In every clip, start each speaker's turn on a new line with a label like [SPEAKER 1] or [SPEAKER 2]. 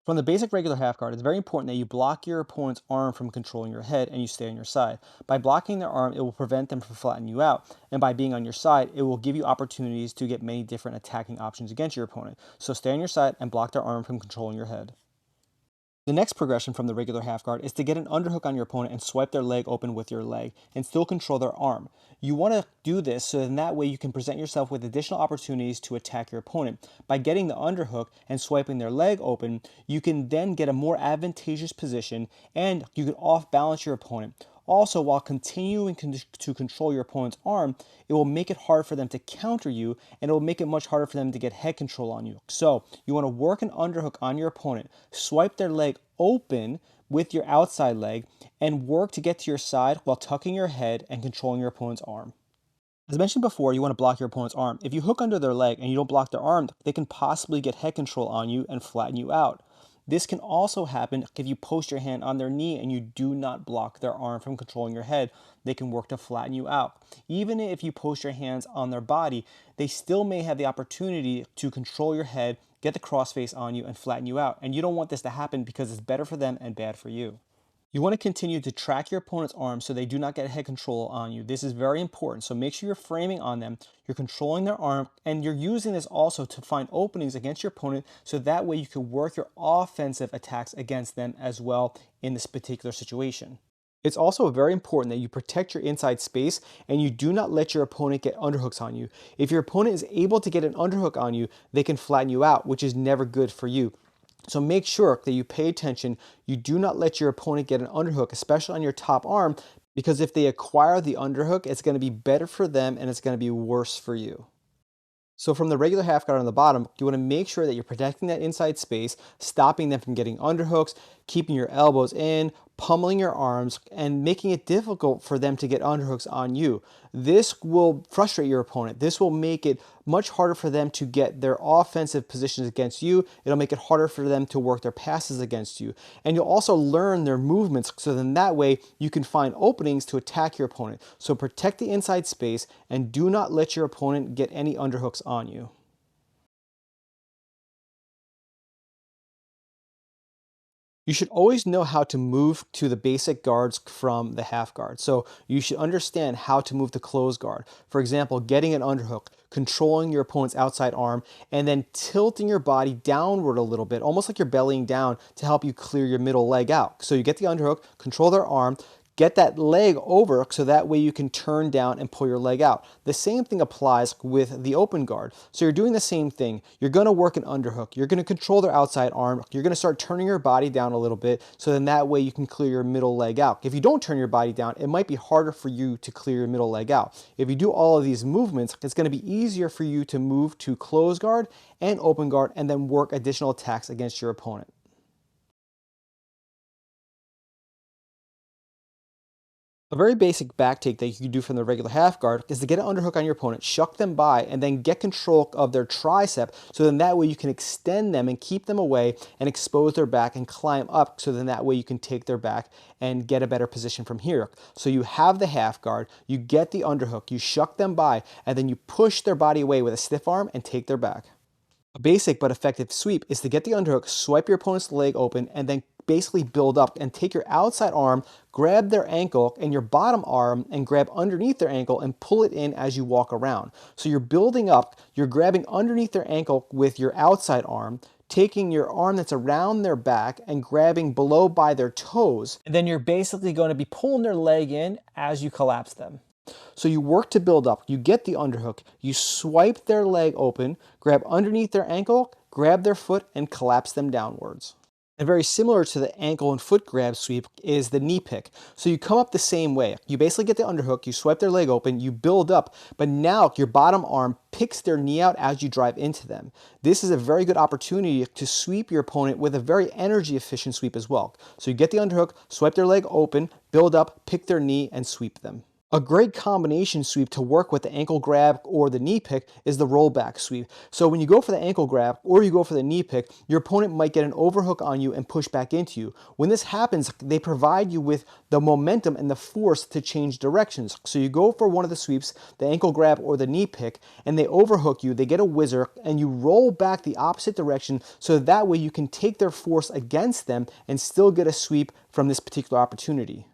[SPEAKER 1] From the basic regular half guard, it's very important that you block your opponent's arm from controlling your head and you stay on your side. By blocking their arm, it will prevent them from flattening you out. And by being on your side, it will give you opportunities to get many different attacking options against your opponent. So stay on your side and block their arm from controlling your head. The next progression from the regular half guard is to get an underhook on your opponent and swipe their leg open with your leg and still control their arm. You want to do this so in that way you can present yourself with additional opportunities to attack your opponent. By getting the underhook and swiping their leg open, you can then get a more advantageous position and you can off balance your opponent. Also, while continuing to control your opponent's arm, it will make it hard for them to counter you and it will make it much harder for them to get head control on you. So, you want to work an underhook on your opponent, swipe their leg open with your outside leg, and work to get to your side while tucking your head and controlling your opponent's arm. As mentioned before, you want to block your opponent's arm. If you hook under their leg and you don't block their arm, they can possibly get head control on you and flatten you out. This can also happen if you post your hand on their knee and you do not block their arm from controlling your head. They can work to flatten you out. Even if you post your hands on their body, they still may have the opportunity to control your head, get the crossface on you, and flatten you out. And you don't want this to happen because it's better for them and bad for you. You want to continue to track your opponent's arms so they do not get head control on you. This is very important. So make sure you're framing on them, you're controlling their arm, and you're using this also to find openings against your opponent so that way you can work your offensive attacks against them as well in this particular situation. It's also very important that you protect your inside space and you do not let your opponent get underhooks on you. If your opponent is able to get an underhook on you, they can flatten you out, which is never good for you. So make sure that you pay attention. You do not let your opponent get an underhook, especially on your top arm, because if they acquire the underhook, it's going to be better for them and it's going to be worse for you. So from the regular half guard on the bottom, you want to make sure that you're protecting that inside space, stopping them from getting underhooks, keeping your elbows in, pummeling your arms, and making it difficult for them to get underhooks on you. This will frustrate your opponent. This will make it much harder for them to get their offensive positions against you. It'll make it harder for them to work their passes against you. And you'll also learn their movements so then that way you can find openings to attack your opponent. So protect the inside space and do not let your opponent get any underhooks on you. You should always know how to move to the basic guards from the half guard. So you should understand how to move the closed guard. For example, getting an underhook, controlling your opponent's outside arm, and then tilting your body downward a little bit, almost like you're bellying down to help you clear your middle leg out. So you get the underhook, control their arm, get that leg over so that way you can turn down and pull your leg out. The same thing applies with the open guard. So you're doing the same thing. You're going to work an underhook. You're going to control their outside arm. You're going to start turning your body down a little bit so then that way you can clear your middle leg out. If you don't turn your body down, it might be harder for you to clear your middle leg out. If you do all of these movements, it's going to be easier for you to move to close guard and open guard and then work additional attacks against your opponent. A very basic back take that you can do from the regular half guard is to get an underhook on your opponent, shuck them by, and then get control of their tricep so then that way you can extend them and keep them away and expose their back and climb up so then that way you can take their back and get a better position from here. So you have the half guard, you get the underhook, you shuck them by, and then you push their body away with a stiff arm and take their back. A basic but effective sweep is to get the underhook, swipe your opponent's leg open, and then basically build up and take your outside arm, grab their ankle and your bottom arm and grab underneath their ankle and pull it in as you walk around. So you're building up, you're grabbing underneath their ankle with your outside arm, taking your arm that's around their back and grabbing below by their toes. And then you're basically going to be pulling their leg in as you collapse them. So you work to build up, you get the underhook, you swipe their leg open, grab underneath their ankle, grab their foot, and collapse them downwards. And very similar to the ankle and foot grab sweep is the knee pick. So you come up the same way. You basically get the underhook, you swipe their leg open, you build up, but now your bottom arm picks their knee out as you drive into them. This is a very good opportunity to sweep your opponent with a very energy efficient sweep as well. So you get the underhook, swipe their leg open, build up, pick their knee, and sweep them. A great combination sweep to work with the ankle grab or the knee pick is the rollback sweep. So when you go for the ankle grab or you go for the knee pick, your opponent might get an overhook on you and push back into you. When this happens, they provide you with the momentum and the force to change directions. So you go for one of the sweeps, the ankle grab or the knee pick, and they overhook you, they get a whizzer, and you roll back the opposite direction so that way you can take their force against them and still get a sweep from this particular opportunity.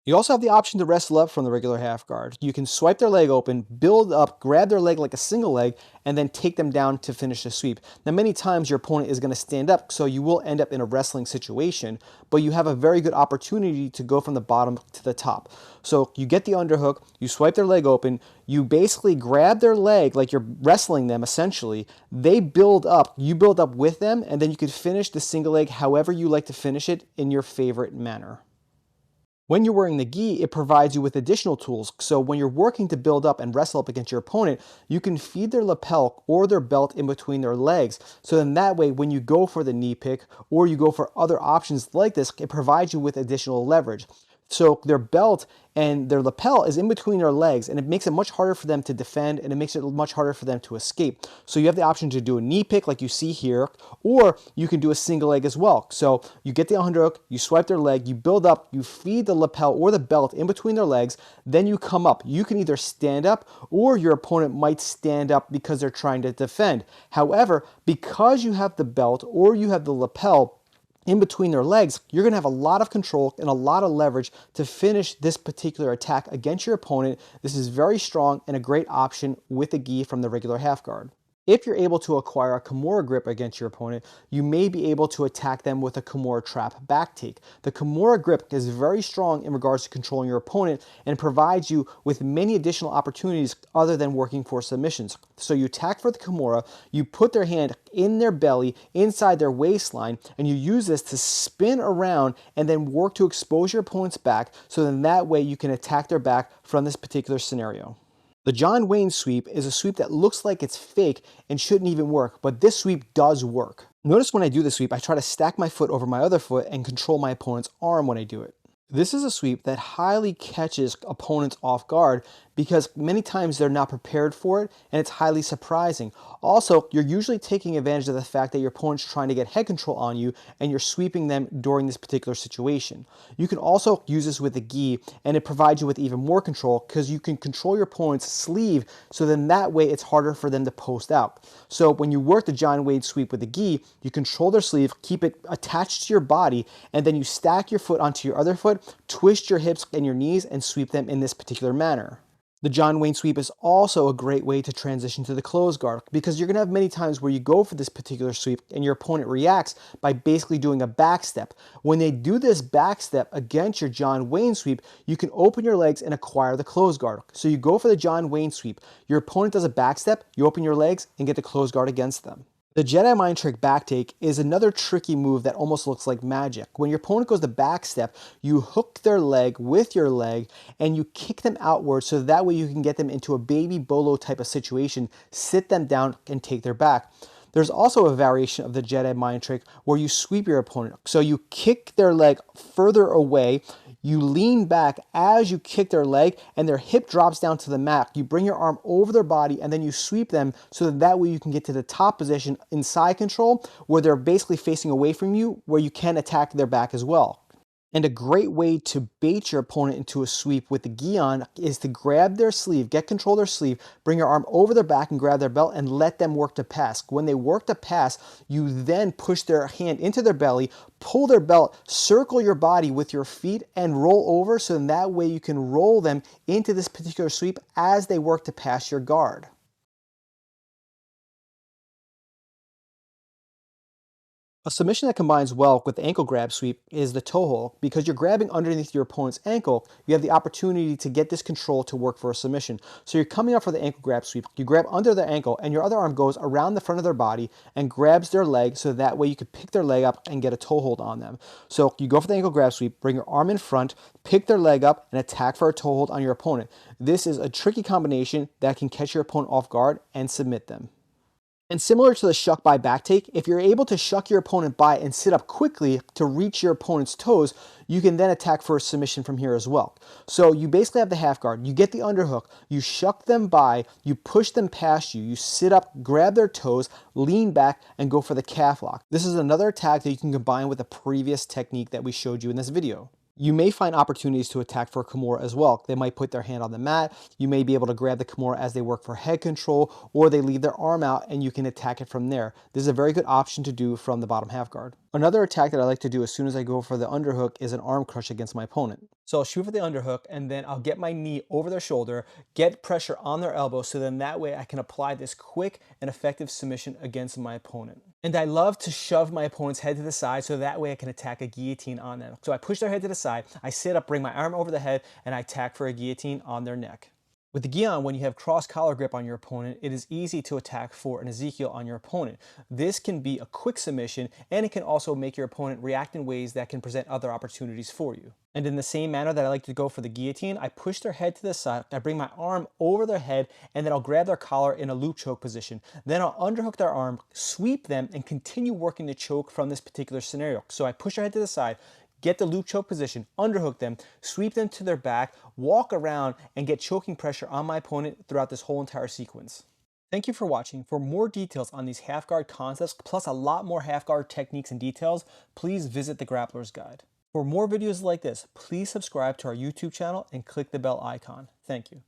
[SPEAKER 1] You also have the option to wrestle up from the regular half guard. You can swipe their leg open, build up, grab their leg like a single leg, and then take them down to finish the sweep. Now, many times your opponent is going to stand up, so you will end up in a wrestling situation, but you have a very good opportunity to go from the bottom to the top. So you get the underhook, you swipe their leg open, you basically grab their leg like you're wrestling them essentially. They build up, you build up with them, and then you could finish the single leg however you like to finish it in your favorite manner. When you're wearing the gi, it provides you with additional tools. So when you're working to build up and wrestle up against your opponent, you can feed their lapel or their belt in between their legs. So then that way, when you go for the knee pick or you go for other options like this, it provides you with additional leverage. So their belt and their lapel is in between their legs, and it makes it much harder for them to defend, and it makes it much harder for them to escape. So you have the option to do a knee pick like you see here, or you can do a single leg as well. So you get the underhook, you swipe their leg, you build up, you feed the lapel or the belt in between their legs, then you come up. You can either stand up or your opponent might stand up because they're trying to defend. However, because you have the belt or you have the lapel in between their legs, you're going to have a lot of control and a lot of leverage to finish this particular attack against your opponent. This is very strong and a great option with a gi from the regular half guard. If you're able to acquire a Kimura grip against your opponent, you may be able to attack them with a Kimura trap back take. The Kimura grip is very strong in regards to controlling your opponent and provides you with many additional opportunities other than working for submissions. So you attack for the Kimura, you put their hand in their belly, inside their waistline, and you use this to spin around and then work to expose your opponent's back, so then that way you can attack their back from this particular scenario. The John Wayne sweep is a sweep that looks like it's fake and shouldn't even work, but this sweep does work. Notice when I do the sweep, I try to stack my foot over my other foot and control my opponent's arm when I do it. This is a sweep that highly catches opponents off guard because many times they're not prepared for it, and it's highly surprising. Also, you're usually taking advantage of the fact that your opponent's trying to get head control on you and you're sweeping them during this particular situation. You can also use this with the gi, and it provides you with even more control because you can control your opponent's sleeve, so then that way it's harder for them to post out. So when you work the John Wayne sweep with the gi, you control their sleeve, keep it attached to your body, and then you stack your foot onto your other foot, twist your hips and your knees, and sweep them in this particular manner. The John Wayne sweep is also a great way to transition to the closed guard, because you're going to have many times where you go for this particular sweep and your opponent reacts by basically doing a back step. When they do this back step against your John Wayne sweep, you can open your legs and acquire the closed guard. So you go for the John Wayne sweep, your opponent does a back step, you open your legs and get the closed guard against them. The Jedi Mind Trick back take is another tricky move that almost looks like magic. When your opponent goes to back step, you hook their leg with your leg and you kick them outward, so that way you can get them into a baby bolo type of situation, sit them down and take their back. There's also a variation of the Jedi Mind Trick where you sweep your opponent. So you kick their leg further away, you lean back as you kick their leg, and their hip drops down to the mat. You bring your arm over their body and then you sweep them, so that way you can get to the top position in side control where they're basically facing away from you, where you can attack their back as well. And a great way to bait your opponent into a sweep with the gi on is to grab their sleeve, get control of their sleeve, bring your arm over their back and grab their belt and let them work to pass. When they work to pass, you then push their hand into their belly, pull their belt, circle your body with your feet and roll over, so in that way you can roll them into this particular sweep as they work to pass your guard. A submission that combines well with the ankle grab sweep is the toe hold. Because you're grabbing underneath your opponent's ankle, you have the opportunity to get this control to work for a submission. So you're coming up for the ankle grab sweep, you grab under their ankle, and your other arm goes around the front of their body and grabs their leg, so that way you can pick their leg up and get a toe hold on them. So you go for the ankle grab sweep, bring your arm in front, pick their leg up, and attack for a toe hold on your opponent. This is a tricky combination that can catch your opponent off guard and submit them. And similar to the shuck by back take, if you're able to shuck your opponent by and sit up quickly to reach your opponent's toes, you can then attack for a submission from here as well. So you basically have the half guard, you get the underhook, you shuck them by, you push them past you, you sit up, grab their toes, lean back, and go for the calf lock. This is another attack that you can combine with the previous technique that we showed you in this video. You may find opportunities to attack for a Kimura as well. They might put their hand on the mat. You may be able to grab the Kimura as they work for head control, or they leave their arm out and you can attack it from there. This is a very good option to do from the bottom half guard. Another attack that I like to do as soon as I go for the underhook is an arm crush against my opponent. So I'll shoot for the underhook and then I'll get my knee over their shoulder, get pressure on their elbow, so then that way I can apply this quick and effective submission against my opponent. And I love to shove my opponent's head to the side so that way I can attack a guillotine on them. So I push their head to the side, I sit up, bring my arm over the head, and I attack for a guillotine on their neck. With the gi on, when you have cross collar grip on your opponent, it is easy to attack for an Ezekiel on your opponent. This can be a quick submission, and it can also make your opponent react in ways that can present other opportunities for you. And in the same manner that I like to go for the guillotine, I push their head to the side, I bring my arm over their head, and then I'll grab their collar in a loop choke position. Then I'll underhook their arm, sweep them, and continue working the choke from this particular scenario. So I push their head to the side, get the loop choke position, underhook them, sweep them to their back, walk around, and get choking pressure on my opponent throughout this whole entire sequence. Thank you for watching. For more details on these half guard concepts, plus a lot more half guard techniques and details, please visit the Grappler's Guide. For more videos like this, please subscribe to our YouTube channel and click the bell icon. Thank you.